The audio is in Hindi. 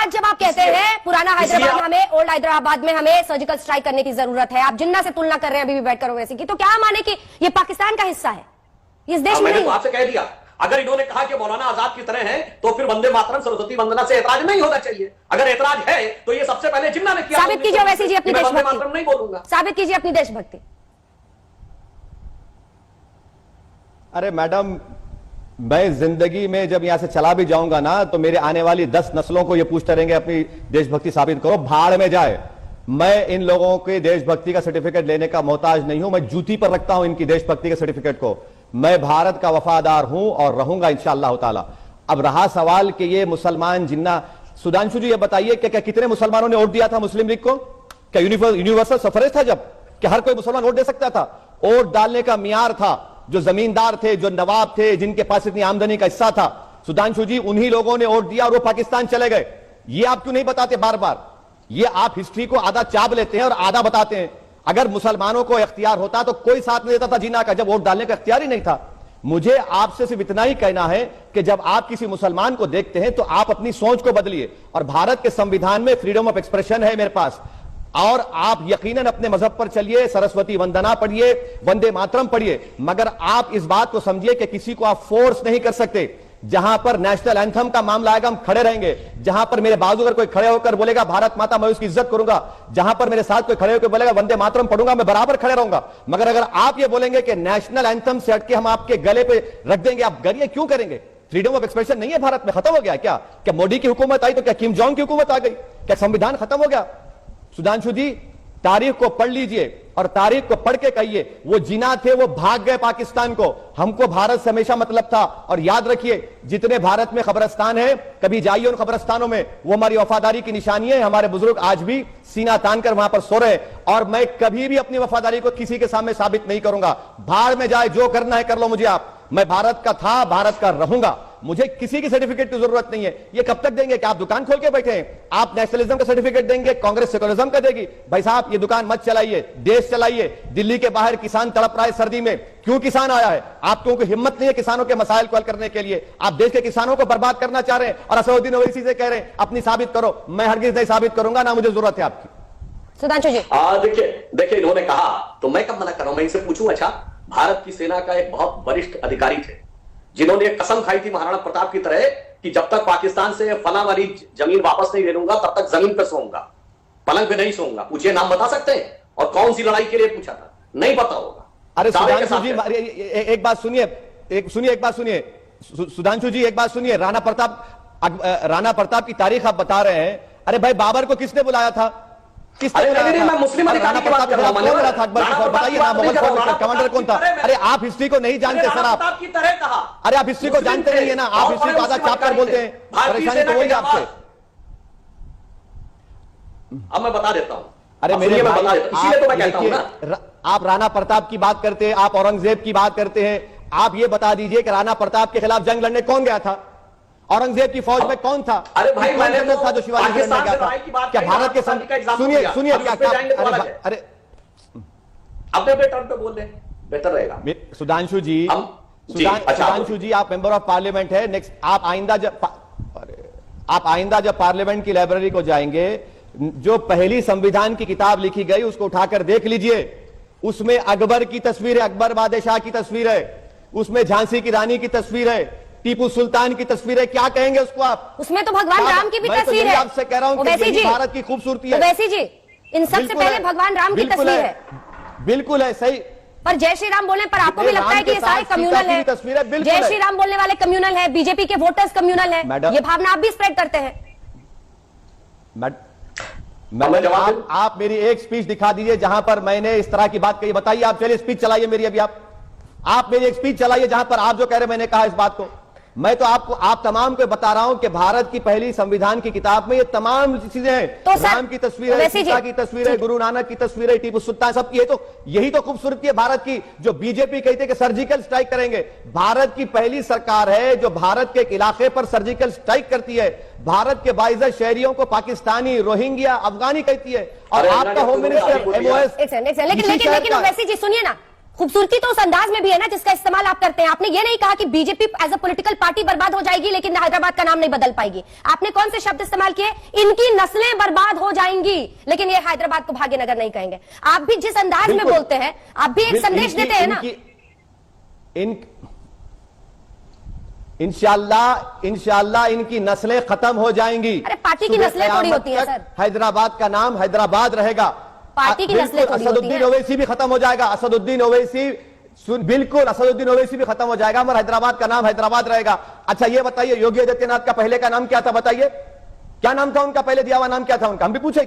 आज जब आप कहते हैं पुराना हैदराबाद हमें, ओल्ड हैदराबाद में हमें सर्जिकल स्ट्राइक करने की जरूरत है, आप जिन्ना से तुलना कर रहे हैं अभी भी बैठकर ओवैसी की, तो क्या माने कि ये पाकिस्तान का हिस्सा है, इस देश में नहीं? तो आपसे कह दिया, अगर इन्होंने कहा कि मौलाना आजाद की तरह है तो फिर वंदे मातरम सरस्वती वंदना से ऐतराज नहीं होना चाहिए। अगर ऐतराज है तो ये सबसे पहले जिन्ना ने किया। साबित कीजिए ओवैसी जी अपनी देशभक्ति, नहीं बोलूंगा, साबित कीजिए अपनी देशभक्ति। अरे मैडम, मैं जिंदगी में जब यहां से चला भी जाऊंगा ना तो मेरे आने वाली 10 नस्लों को ये पूछते रहेंगे अपनी देशभक्ति साबित करो, भाड़ में जाए। मैं इन लोगों के देशभक्ति का सर्टिफिकेट लेने का मोहताज नहीं हूं, मैं जूती पर रखता हूं इनकी देशभक्ति के सर्टिफिकेट को। मैं भारत का वफादार हूं और रहूंगा इंशाअल्लाह ताला। अब रहा सवाल कि ये मुसलमान जिन्ना, सुधांशु जी ये बताइए कि क्या कितने मुसलमानों ने वोट दिया था मुस्लिम लीग को? क्या यूनिवर्सल सफरेज था जब? क्या हर कोई मुसलमान वोट दे सकता था? वोट डालने का मियार था जो जमींदार थे, जो नवाब थे, जिनके पास इतनी आमदनी का हिस्सा था। सुधांशु जी, उन्हीं लोगों ने वोट दिया और वो पाकिस्तान चले गए। ये आप क्यों नहीं बताते बार बार? ये आप हिस्ट्री को आधा चाप लेते हैं और आधा बताते हैं। अगर मुसलमानों को इख्तियार होता तो कोई साथ नहीं देता था जिन्ना का, जब वोट डालने का इख्तियार ही नहीं था। मुझे आपसे सिर्फ इतना ही कहना है कि जब आप किसी मुसलमान को देखते हैं तो आप अपनी सोच को बदलिए। और भारत के संविधान में फ्रीडम ऑफ एक्सप्रेशन है मेरे पास, और आप यकीनन अपने मजहब पर चलिए, सरस्वती वंदना पढ़िए, वंदे मातरम पढ़िए, मगर आप इस बात को समझिए कि किसी को आप फोर्स नहीं कर सकते। जहां पर नेशनल एंथम का मामला आएगा हम खड़े रहेंगे। जहां पर मेरे बाजू अगर कोई खड़े होकर बोलेगा भारत माता, मैं उसकी इज्जत करूंगा। जहां पर मेरे साथ कोई खड़े होकर बोलेगा वंदे मातरम पढ़ूंगा, मैं बराबर खड़े रहूंगा। मगर अगर आप ये बोलेंगे कि नेशनल एंथम से हटके हम आपके गले पे रख देंगे, आप गरिए क्यों करेंगे? फ्रीडम ऑफ एक्सप्रेशन नहीं है भारत में, खत्म हो गया क्या? क्या मोदी की हुकूमत आई तो क्या किम जोंग की हुकूमत आ गई? क्या संविधान खत्म हो गया? सुधांशु जी, तारीख को पढ़ लीजिए और तारीख को पढ़ के कहिए वो जिन्ना थे वो भाग गए पाकिस्तान को। हमको भारत से हमेशा मतलब था। और याद रखिए, जितने भारत में कब्रिस्तान है, कभी जाइए उन कब्रिस्तानों में, वो हमारी वफादारी की निशानी है। हमारे बुजुर्ग आज भी सीना तान कर वहां पर सो रहे, और मैं कभी भी अपनी वफादारी को किसी के सामने साबित नहीं करूंगा। भाड़ में जाए, जो करना है कर लो मुझे आप। मैं भारत का था, भारत का रहूंगा। मुझे किसी की सर्टिफिकेट की जरूरत नहीं है। ये कब तक देंगे? कि आप दुकान खोल के बैठे हैं? आप नेशनलिज्म का सर्टिफिकेट देंगे, कांग्रेस सेकुलरिज्म का देगी? भाई साहब, ये दुकान मत चलाइए, देश चलाइए। दिल्ली के बाहर किसान तड़प रहा है सर्दी में, क्यों किसान आया है? आप लोगों को हिम्मत नहीं है किसानों के मसाइल को हल करने के लिए। आप देश के किसानों को बर्बाद करना चाह रहे हैं और असदुद्दीन ओवैसी से कह रहे हैं अपनी साबित करो। मैं हरगिज नहीं साबित करूंगा, ना मुझे जरूरत है आपकी। सुधांशु जी, देखिए इन्होंने कहा तो मैं कब मना कर रहा हूं? मैं इनसे पूछूं, अच्छा, भारत की सेना का एक बहुत वरिष्ठ अधिकारी थे जिन्होंने एक कसम खाई थी महाराणा प्रताप की तरह कि जब तक पाकिस्तान से फला वाली जमीन वापस नहीं ले लूंगा तब तक जमीन पर सोऊंगा, पलंग पे नहीं सोऊंगा। पूछिए, नाम बता सकते हैं? और कौन सी लड़ाई के लिए पूछा था? नहीं पता होगा। अरे सुधांशु जी, एक बात सुनिए, एक बात सुनिए सुधांशु जी, एक बात सुनिए। राणा प्रताप की तारीख आप बता रहे हैं। अरे भाई, बाबर को किसने बुलाया था? मैं मुस्लिम अधिकारी की बात कर रहा हूं। बताइए ना, मुगल कमांडर कौन था? अरे आप हिस्ट्री को नहीं जानते सर, आप की तरह कहा। अरे आप हिस्ट्री को जानते नहीं है ना, आप हिस्ट्री को आधा चाप कर बोलते हैं। परेशानी तो वही आपसे। अब मैं बता देता हूं। अरे मेरे भाई, इसीलिए तो मैं कहता हूं ना, आप राणा प्रताप की बात करते हैं, आप औरंगजेब की बात करते हैं। आप ये बता दीजिए कि राणा प्रताप के खिलाफ जंग लड़ने कौन गया था? औरंगजेब की फौज में कौन था? अरे भाई, मैंने तो था जो शिवाजी में गया था। क्या भारत के सुनिए क्या? अरे अपने टर्म पे बोल दे, बेहतर रहेगा। सुधांशु जी, सुधांशु जी, आप मेंबर ऑफ पार्लियामेंट है। नेक्स्ट, आप आइंदा जब पार्लियामेंट की लाइब्रेरी को जाएंगे, जो पहली संविधान की किताब लिखी गई उसको उठाकर देख लीजिए। उसमें अकबर की तस्वीर है, अकबर बादशाह की तस्वीर है, उसमें झांसी की रानी की तस्वीर है, टीपू सुल्तान की तस्वीर है। क्या कहेंगे उसको आप? उसमें तो भगवान राम की भी तस्वीर है। आपसे कह रहा हूं कि यही भारत की खूबसूरती है। ओवैसी जी, इन सबसे पहले भगवान राम की तस्वीर है। बिल्कुल है, सही। पर जय श्री राम बोलने पर आपको भी लगता है कि ये सारे कम्युनल है? जय श्री राम बोलने वाले कम्युनल है, बीजेपी के वोटर्स कम्युनल है, ये भावना आप भी स्प्रेड करते हैं। आप मेरी एक स्पीच दिखा दीजिए जहां पर मैंने इस तरह की बात कही। बताइए आप, चलिए स्पीच चलाइए मेरी। अभी आप मेरी एक स्पीच चलाइए जहां पर आप जो कह रहे हैं मैंने कहा इस बात को। मैं तो आप तमाम को बता रहा हूं कि भारत की पहली संविधान की किताब में ये तमाम चीजें हैं। तो राम की तस्वीर है, सीता की तस्वीर है, गुरु नानक की तस्वीर है, टीपू सुल्तान, सब की है। तो यही तो खूबसूरती है भारत की। जो बीजेपी कहते हैं कि सर्जिकल स्ट्राइक करेंगे, भारत की पहली सरकार है जो भारत के एक इलाके पर सर्जिकल स्ट्राइक करती है। भारत के 22 शहरियों को पाकिस्तानी, रोहिंग्या, अफगानी कहती है। और आपका होम मिनिस्टर MOS। लेकिन ओवैसी जी सुनिए ना, खूबसूरती तो उस अंदाज में भी है ना जिसका इस्तेमाल आप करते हैं। आपने ये नहीं कहा कि BJP as a political party बर्बाद हो जाएगी लेकिन हैदराबाद का नाम नहीं बदल पाएगी। आपने कौन से शब्द इस्तेमाल किए? इनकी नस्लें बर्बाद हो जाएंगी लेकिन ये हैदराबाद को भाग्यनगर नहीं कहेंगे। आप भी जिस अंदाज में बोलते हैं आप भी एक संदेश देते हैं ना। इंशाल्लाह इनकी नस्लें खत्म हो जाएंगी। अरे पार्टी की नस्लें थोड़ी होती हैं सर। हैदराबाद का नाम हैदराबाद रहेगा। पार्टी की नस्लें थोड़ी होती हैं। असदुद्दीन ओवैसी भी खत्म हो जाएगा। असदुद्दीन ओवैसी बिल्कुल असदुद्दीन ओवैसी भी खत्म हो जाएगा मगर हैदराबाद का नाम हैदराबाद रहेगा। अच्छा ये बताइए योगी आदित्यनाथ का पहले का नाम क्या था? बताइए क्या नाम था उनका? पहले दिया हुआ नाम क्या था उनका? हम भी पूछे क्या?